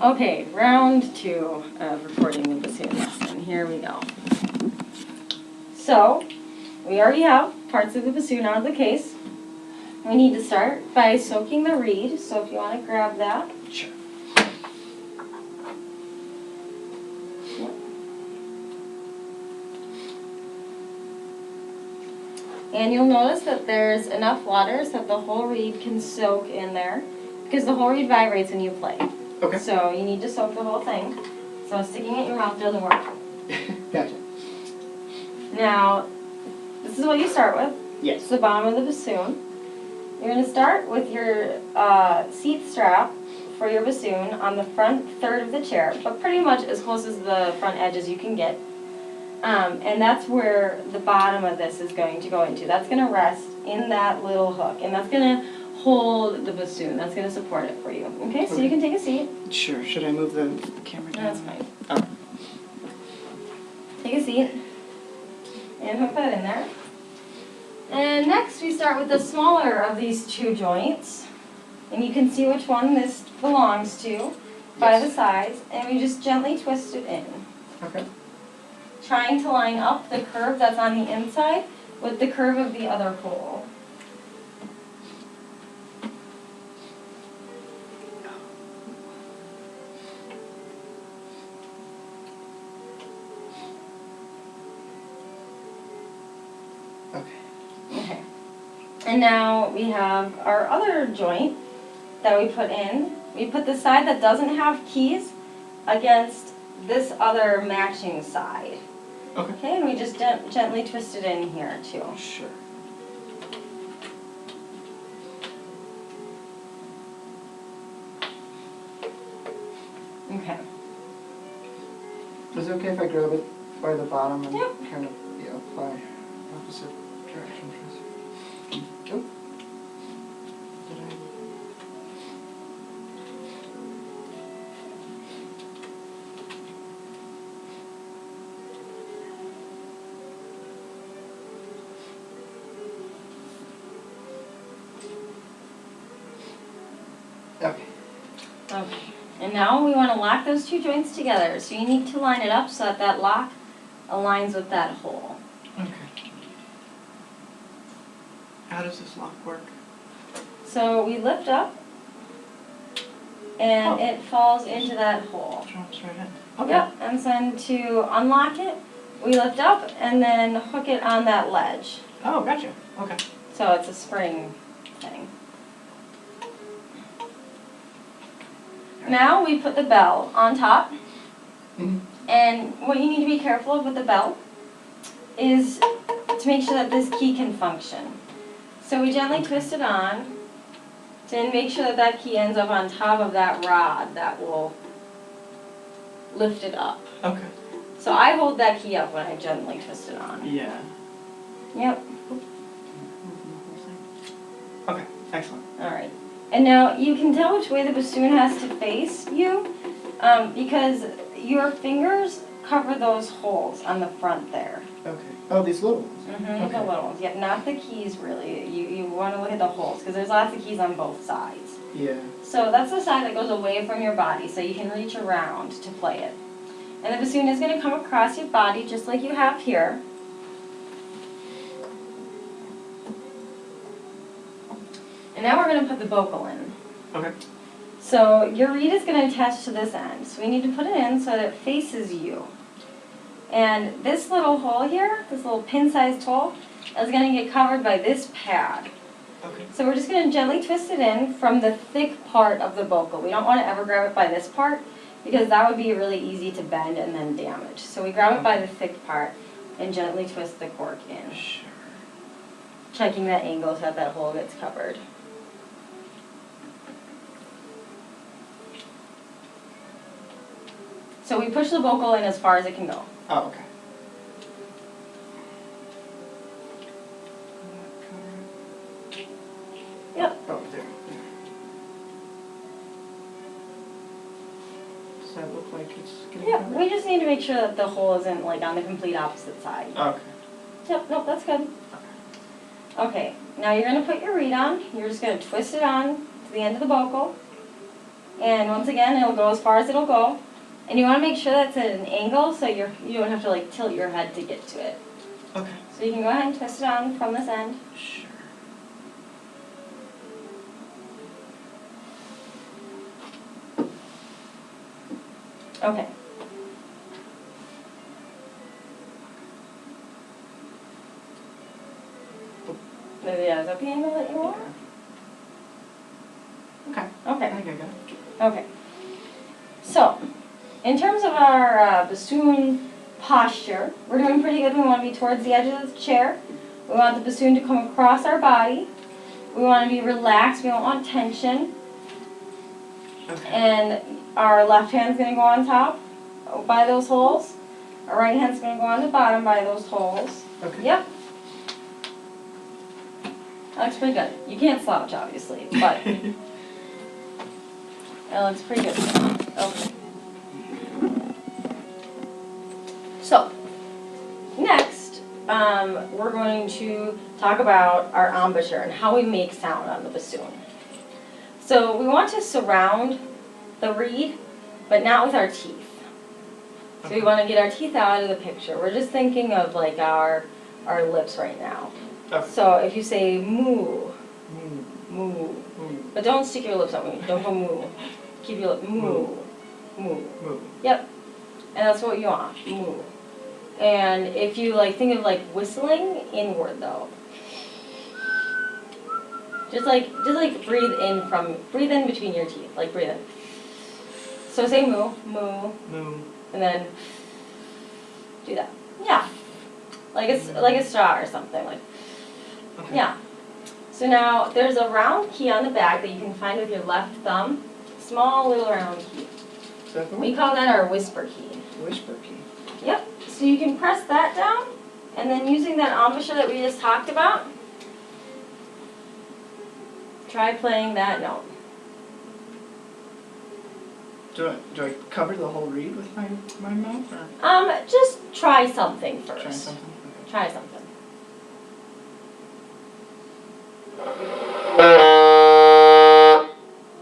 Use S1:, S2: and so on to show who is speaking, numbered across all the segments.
S1: Okay, round 2 of recording the bassoon lesson. Here we go. So, we already have parts of the bassoon out of the case. We need to start by soaking the reed, so if you want to grab that.
S2: Sure.
S1: Yep. And you'll notice that there's enough water so that the whole reed can soak in there, because the whole reed vibrates when you play.
S2: Okay.
S1: So you need to soak the whole thing. So sticking it in your mouth doesn't work.
S2: Gotcha.
S1: Now, this is what you start with.
S2: Yes.
S1: It's the bottom of the bassoon. You're going to start with your seat strap for your bassoon on the front third of the chair, but pretty much as close as the front edge as you can get. And that's where the bottom of this is going to go into. That's going to rest in that little hook, and that's going to hold the bassoon. That's going to support it for you. Okay, so you can take a seat.
S2: Sure. Should I move the camera down?
S1: That's fine.
S2: Oh.
S1: Take a seat and hook that in there. And next we start with the smaller of these 2 joints. And you can see which one this belongs to by the sides. And we just gently twist it in.
S2: Okay.
S1: Trying to line up the curve that's on the inside with the curve of the other hole. Okay. And now we have our other joint that we put in. We put the side that doesn't have keys against this other matching side.
S2: Okay.
S1: Okay, and we just gently twist it in here too.
S2: Sure.
S1: Okay.
S2: Is it okay if I grab it by the bottom and
S1: Yep.
S2: kind of apply opposite direction? Oh. Did I? Okay.
S1: Okay. And now we want to lock those 2 joints together. So you need to line it up so that that lock aligns with that hole.
S2: Okay. How does this lock work?
S1: So we lift up and it falls into that hole.
S2: Drops right in. Okay.
S1: Yep, and then to unlock it, we lift up and then hook it on that ledge.
S2: Oh, gotcha. Okay.
S1: So it's a spring thing. Now we put the bell on top.
S2: Mm-hmm.
S1: And what you need to be careful of with the bell is to make sure that this key can function. So we gently twist it on to make sure that that key ends up on top of that rod that will lift it up.
S2: Okay.
S1: So I hold that key up when I gently twist it on.
S2: Yeah.
S1: Yep.
S2: Okay. Excellent.
S1: Alright. And now you can tell which way the bassoon has to face you because your fingers cover those holes on the front there.
S2: Okay. Oh, these little ones.
S1: Mm-hmm,
S2: Okay.
S1: the little ones. Yep, not the keys really. You want to look at the holes because there's lots of keys on both sides.
S2: Yeah.
S1: So that's the side that goes away from your body so you can reach around to play it. And the bassoon is going to come across your body just like you have here. And now we're going to put the vocal in.
S2: Okay.
S1: So your reed is going to attach to this end. So we need to put it in so that it faces you. And this little hole here, this little pin-sized hole, is going to get covered by this pad.
S2: Okay.
S1: So we're just going to gently twist it in from the thick part of the vocal. We don't want to ever grab it by this part because that would be really easy to bend and then damage. So we grab it by the thick part and gently twist the cork in.
S2: Sure.
S1: Checking that angle so that that hole gets covered. So we push the vocal in as far as it can go.
S2: Oh, okay.
S1: Yep.
S2: Oh, there. Does that look like it's getting
S1: Yep,
S2: covered?
S1: we just need to make sure that the hole isn't like on the complete opposite side.
S2: Okay.
S1: Yep, nope, that's good. Okay, now you're going to put your reed on. You're just going to twist it on to the end of the vocal. And once again, it'll go as far as it'll go. And you want to make sure that's at an angle so you don't have to like tilt your head to get to it.
S2: Okay.
S1: So you can go ahead and twist it on from this end.
S2: Sure.
S1: Okay. Maybe that's the angle that you want?
S2: Okay.
S1: Okay.
S2: I think I got it.
S1: Okay. So, in terms of our bassoon posture, we're doing pretty good. We want to be towards the edge of the chair. We want the bassoon to come across our body. We want to be relaxed. We don't want tension.
S2: Okay.
S1: And our left hand's going to go on top by those holes. Our right hand's going to go on the bottom by those holes.
S2: Okay.
S1: Yep. That looks pretty good. You can't slouch, obviously, but it looks pretty good. Okay. So, next, we're going to talk about our embouchure and how we make sound on the bassoon. So we want to surround the reed, but not with our teeth. So we want to get our teeth out of the picture. We're just thinking of like our lips right now.
S2: Okay.
S1: So if you say moo,
S2: Moo.
S1: moo,
S2: Moo.
S1: but don't stick your lips out. Don't go moo. Keep your lip moo, moo.
S2: Moo.
S1: Yep. And that's what you want, moo. And if you like think of like whistling inward though. Just like breathe in between your teeth, like breathe in. So say moo, moo,
S2: Moo.
S1: and then do that. Yeah. Like a straw or something, like,
S2: Okay.
S1: yeah. So now there's a round key on the back that you can find with your left thumb. Small little round key.
S2: Is that the
S1: We
S2: one?
S1: call that our whisper key.
S2: Whisper key.
S1: Yep. So you can press that down, and then using that embouchure that we just talked about, try playing that note.
S2: Do I cover the whole reed with my mouth or
S1: Just try something first.
S2: try something? Okay.
S1: Try something.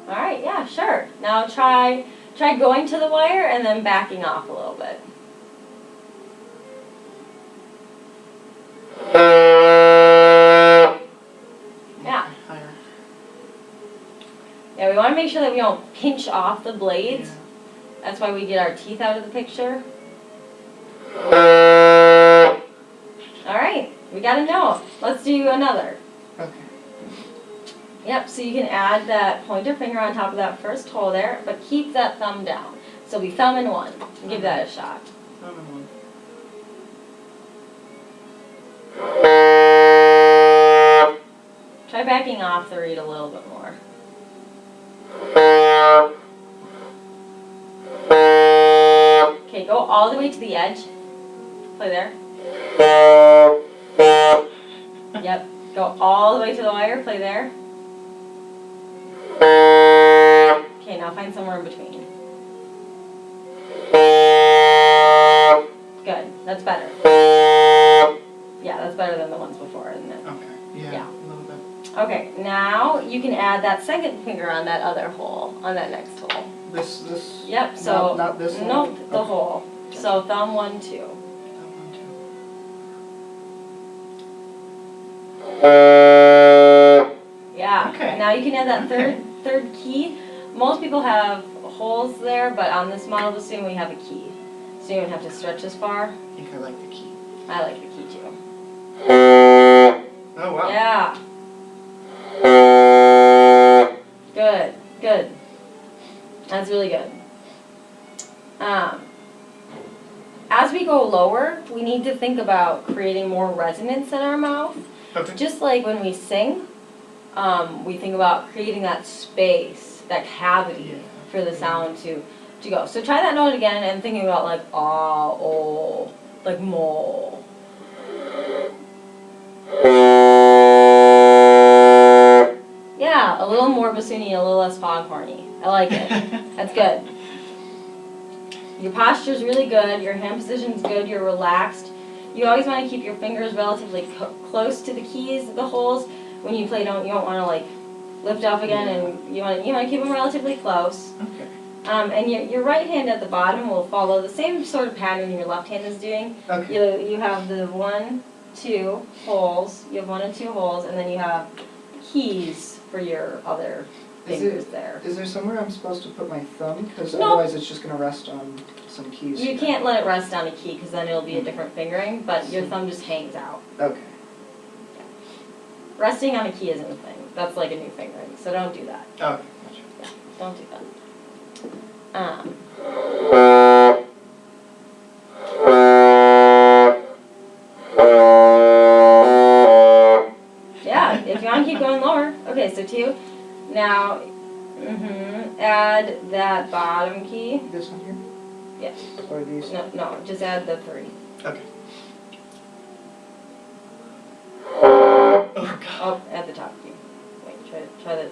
S1: All right, yeah, sure. Now try going to the wire and then backing off a little bit. Yeah.
S2: Okay, higher.
S1: Yeah, we want to make sure that we don't pinch off the blades.
S2: Yeah.
S1: That's why we get our teeth out of the picture. All right, we got a note. Let's do another.
S2: Okay.
S1: Yep, so you can add that pointer finger on top of that first hole there, but keep that thumb down. So it'll be thumb in one. Give that a shot.
S2: Another one.
S1: Try backing off the reed a little bit more. Okay, go all the way to the edge. Play there. Yep, go all the way to the wire. Play there. Okay, now find somewhere in between. Good, that's better. Yeah, that's better than the ones before, isn't it?
S2: Okay. Yeah.
S1: Yeah.
S2: A little bit.
S1: Okay, now you can add that second finger on that other hole, on that next hole.
S2: This.
S1: Yep, so,
S2: Not this one?
S1: nope, the
S2: Okay.
S1: hole. So thumb 1, 2.
S2: That one too.
S1: Yeah,
S2: Okay.
S1: now you can add that
S2: Okay.
S1: third key. Most people have holes there, but on this model bassoon we have a key. So you don't have to stretch as far.
S2: I think I like the key.
S1: I like the key too.
S2: Oh wow.
S1: Yeah. Good, good. That's really good. As we go lower, we need to think about creating more resonance in our mouth.
S2: Okay.
S1: Just like when we sing, we think about creating that space, that cavity
S2: Yeah.
S1: for the sound to go. So try that note again and thinking about like ah, oh, like mo. Yeah, a little more bassoony, a little less foghorny. I like it. That's good. Your posture's really good, your hand position's good, you're relaxed. You always want to keep your fingers relatively close to the keys, the holes. When you play, you don't want to like lift off again, and you want to keep them relatively close.
S2: Okay.
S1: And your right hand at the bottom will follow the same sort of pattern your left hand is doing.
S2: Okay.
S1: You have the 1, 2 holes. You have 1 and 2 holes, and then you have keys for your other fingers there.
S2: Is there somewhere I'm supposed to put my thumb? Because
S1: No.
S2: otherwise it's just going to rest on some keys.
S1: You can't let it rest on a key because then it'll be a different fingering, but your thumb just hangs out.
S2: Okay.
S1: Resting on a key isn't a thing. That's like a new fingering, so don't do that.
S2: Okay, gotcha.
S1: Yeah, don't do that. Um, yeah, if you want to keep going lower. Okay, so 2. Now, add that bottom key.
S2: This one here?
S1: Yes.
S2: Or these?
S1: No, just add the 3.
S2: Okay. Oh, God.
S1: Oh, at the top key. Wait, try that.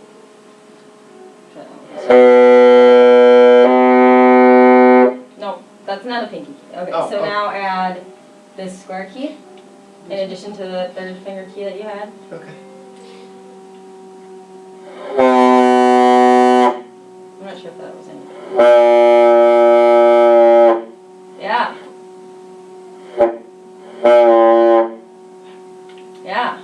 S1: No, that's not a pinky key. Okay, so now add this square key in addition to the 3rd finger key that you had.
S2: Okay.
S1: I'm not sure if that was in. Yeah. Yeah.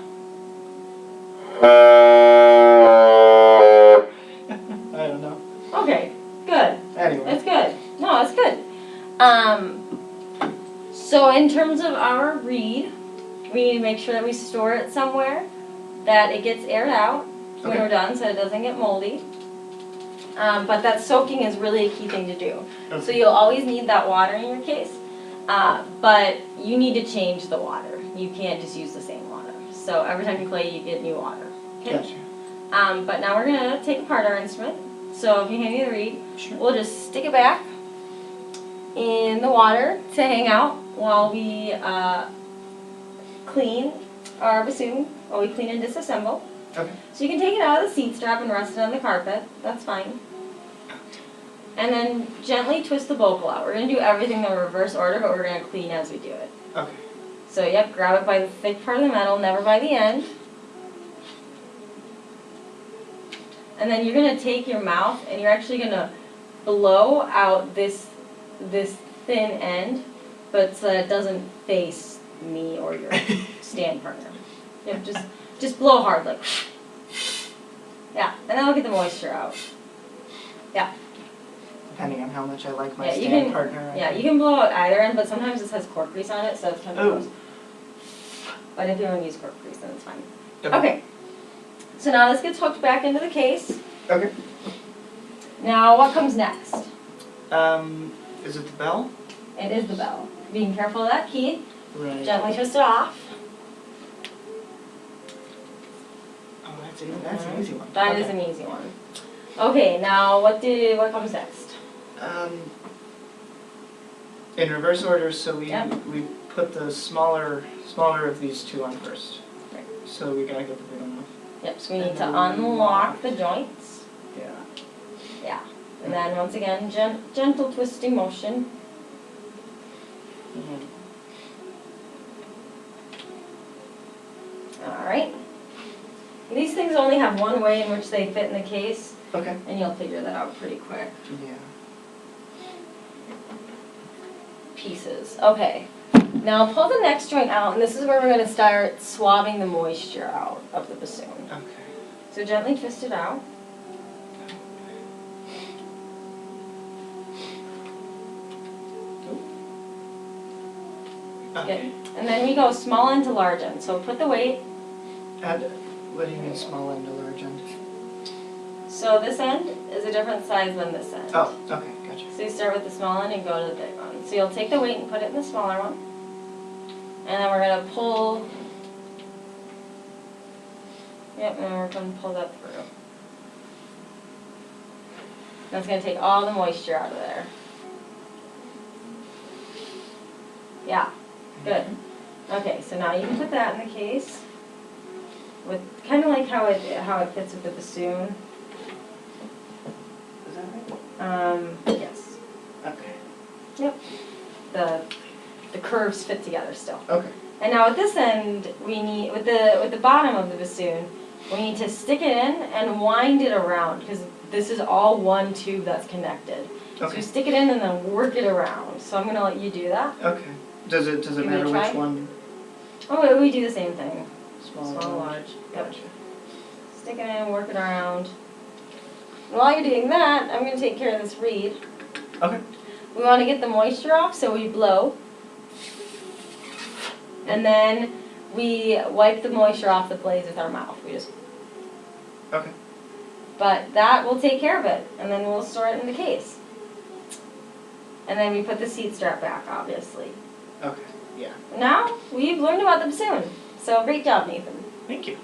S2: I don't know.
S1: Okay, good.
S2: Anyway.
S1: That's good. No, it's good. So in terms of our reed, we need to make sure that we store it somewhere, that it gets aired out when we're done so it doesn't get moldy. But that soaking is really a key thing to do.
S2: Okay.
S1: So you'll always need that water in your case, but you need to change the water. You can't just use the same water. So every time you play, you get new water. Okay?
S2: Gotcha.
S1: But now we're going to take apart our instrument. So if you hand me the reed,
S2: Sure.
S1: we'll just stick it back in the water to hang out while we clean our bassoon, while we clean and disassemble.
S2: Okay.
S1: So you can take it out of the seat strap and rest it on the carpet. That's fine. And then gently twist the bocal out. We're going to do everything in the reverse order, but we're going to clean as we do it.
S2: Okay.
S1: So yep, grab it by the thick part of the metal, never by the end. And then you're going to take your mouth and you're actually going to blow out this thin end, but so that it doesn't face me or your stand partner. Yep, just blow hard, like, yeah, and that'll get the moisture out. Yeah.
S2: Depending on how much I like my
S1: Yeah, you
S2: stand
S1: can-
S2: partner.
S1: Yeah, you can blow out either end, but sometimes this has cork grease on it, so it's kind of gross. But if you don't use cork grease, then it's fine. Okay. So now this gets hooked back into the case.
S2: Okay.
S1: Now what comes next?
S2: Is it the bell?
S1: It is the bell. Being careful of that key.
S2: Right.
S1: Gently twist it off.
S2: Oh, that's an easy one.
S1: That is an easy one. Okay, now what comes next?
S2: In reverse order, so we
S1: Yep.
S2: we put the smaller of these two on first.
S1: Right.
S2: So we gotta get the big one off.
S1: Yep, so we need to unlock the joints.
S2: Yeah.
S1: Yeah. And then once again, gentle twisting motion.
S2: Mm-hmm.
S1: Alright. These things only have one way in which they fit in the case,
S2: Okay.
S1: and you'll figure that out pretty quick.
S2: Yeah.
S1: Pieces. Okay. Now pull the next joint out, and this is where we're going to start swabbing the moisture out of the bassoon.
S2: Okay.
S1: So gently twist it out.
S2: Okay.
S1: Good. And then we go small end to large end. So put the weight.
S2: What do you mean small end to large end?
S1: So this end is a different size than this end.
S2: Oh, okay, gotcha.
S1: So you start with the small end and go to the big one. So you'll take the weight and put it in the smaller one. And then we're going to pull. Yep, and then we're going to pull that through. That's going to take all the moisture out of there. Yeah, good. Okay, so now you can put that in the case. With kind of like how it fits with the bassoon.
S2: Is that right?
S1: Yes.
S2: Okay.
S1: Yep. The curves fit together still.
S2: Okay.
S1: And now at this end, we need with the bottom of the bassoon, We need to stick it in and wind it around, because this is all one tube that's connected. So
S3: Okay.
S1: you stick it in and then work it around. So I'm gonna let you do that.
S3: Okay. Does it
S1: Give it a
S3: matter
S1: try?
S3: which one?
S1: Oh, we do the same thing.
S3: Small,
S1: Small, large. Yep.
S3: Gotcha.
S1: Stick it in, work it around. And while you're doing that, I'm gonna take care of this reed.
S3: Okay.
S1: We want to get the moisture off, so we blow. And then we wipe the moisture off the blades with our mouth. We just.
S3: Okay.
S1: But that will take care of it, and then we'll store it in the case. And then we put the seat strap back, obviously.
S3: Okay. Yeah.
S1: Now we've learned about the bassoon. So great job, Nathan.
S3: Thank you.